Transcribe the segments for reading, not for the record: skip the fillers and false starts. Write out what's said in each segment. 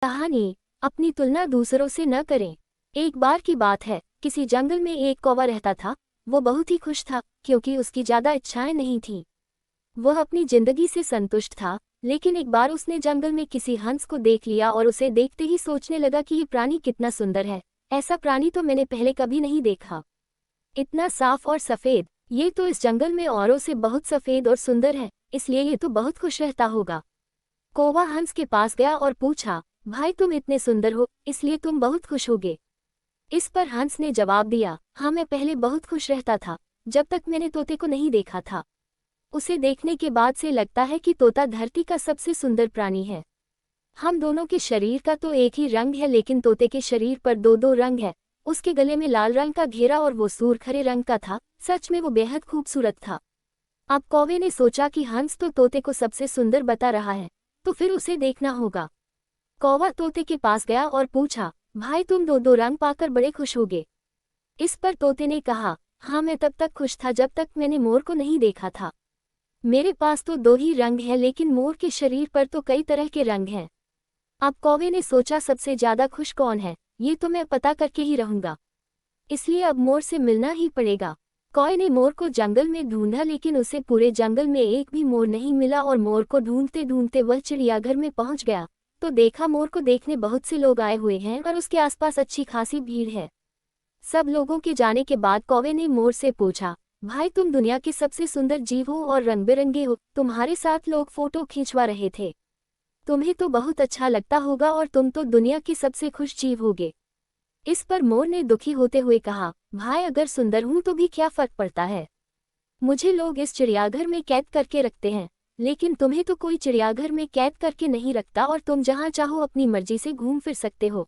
कहानी। अपनी तुलना दूसरों से न करें। एक बार की बात है, किसी जंगल में एक कौवा रहता था। वो बहुत ही खुश था क्योंकि उसकी ज्यादा इच्छाएं नहीं थीं। वह अपनी जिंदगी से संतुष्ट था। लेकिन एक बार उसने जंगल में किसी हंस को देख लिया और उसे देखते ही सोचने लगा कि ये प्राणी कितना सुंदर है। ऐसा प्राणी तो मैंने पहले कभी नहीं देखा। इतना साफ और सफेद, ये तो इस जंगल में औरों से बहुत सफेद और सुंदर है, इसलिए ये तो बहुत खुश रहता होगा। कौवा हंस के पास गया और पूछा, भाई तुम इतने सुंदर हो, इसलिए तुम बहुत खुश होगे। इस पर हंस ने जवाब दिया, हाँ मैं पहले बहुत खुश रहता था, जब तक मैंने तोते को नहीं देखा था। उसे देखने के बाद से लगता है कि तोता धरती का सबसे सुंदर प्राणी है। हम दोनों के शरीर का तो एक ही रंग है, लेकिन तोते के शरीर पर दो दो रंग है। उसके गले में लाल रंग का घेरा और वो सूरखरे रंग का था। सच में वो बेहद खूबसूरत था। अब कौवे ने सोचा कि हंस तो तोते को सबसे सुंदर बता रहा है, तो फिर उसे देखना होगा। कौवा तोते के पास गया और पूछा, भाई तुम दो दो रंग पाकर बड़े खुश होगे। इस पर तोते ने कहा, हाँ मैं तब तक खुश था जब तक मैंने मोर को नहीं देखा था। मेरे पास तो दो ही रंग हैं, लेकिन मोर के शरीर पर तो कई तरह के रंग हैं। अब कौवे ने सोचा सबसे ज्यादा खुश कौन है, ये तो मैं पता करके ही रहूंगा। इसलिए अब मोर से मिलना ही पड़ेगा। कौवे ने मोर को जंगल में ढूंढा, लेकिन उसे पूरे जंगल में एक भी मोर नहीं मिला और मोर को ढूंढते ढूंढते वह चिड़ियाघर में पहुंच गया। तो देखा मोर को देखने बहुत से लोग आए हुए हैं और उसके आसपास अच्छी खासी भीड़ है। सब लोगों के जाने के बाद कौवे ने मोर से पूछा, भाई तुम दुनिया के सबसे सुंदर जीव हो और रंग बिरंगे हो, तुम्हारे साथ लोग फोटो खींचवा रहे थे। तुम्हें तो बहुत अच्छा लगता होगा और तुम तो दुनिया के सबसे खुश जीव होगे। इस पर मोर ने दुखी होते हुए कहा, भाई अगर सुंदर हूं तो भी क्या फर्क पड़ता है। मुझे लोग इस चिड़ियाघर में कैद करके रखते हैं, लेकिन तुम्हें तो कोई चिड़ियाघर में कैद करके नहीं रखता और तुम जहां चाहो अपनी मर्जी से घूम फिर सकते हो।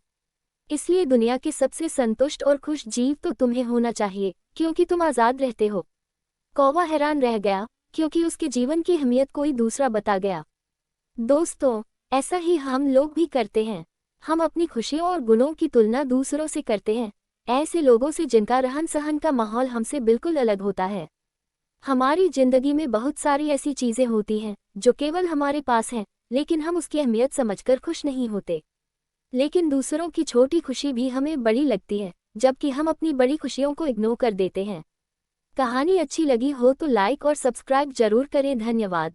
इसलिए दुनिया के सबसे संतुष्ट और खुश जीव तो तुम्हें होना चाहिए, क्योंकि तुम आज़ाद रहते हो। कौवा हैरान रह गया, क्योंकि उसके जीवन की अहमियत कोई दूसरा बता गया। दोस्तों, ऐसा ही हम लोग भी करते हैं। हम अपनी खुशियों और गुणों की तुलना दूसरों से करते हैं, ऐसे लोगों से जिनका रहन सहन का माहौल हमसे बिल्कुल अलग होता है। हमारी जिंदगी में बहुत सारी ऐसी चीजें होती हैं जो केवल हमारे पास हैं, लेकिन हम उसकी अहमियत समझकर खुश नहीं होते। लेकिन दूसरों की छोटी खुशी भी हमें बड़ी लगती है, जबकि हम अपनी बड़ी खुशियों को इग्नोर कर देते हैं। कहानी अच्छी लगी हो तो लाइक और सब्सक्राइब जरूर करें। धन्यवाद।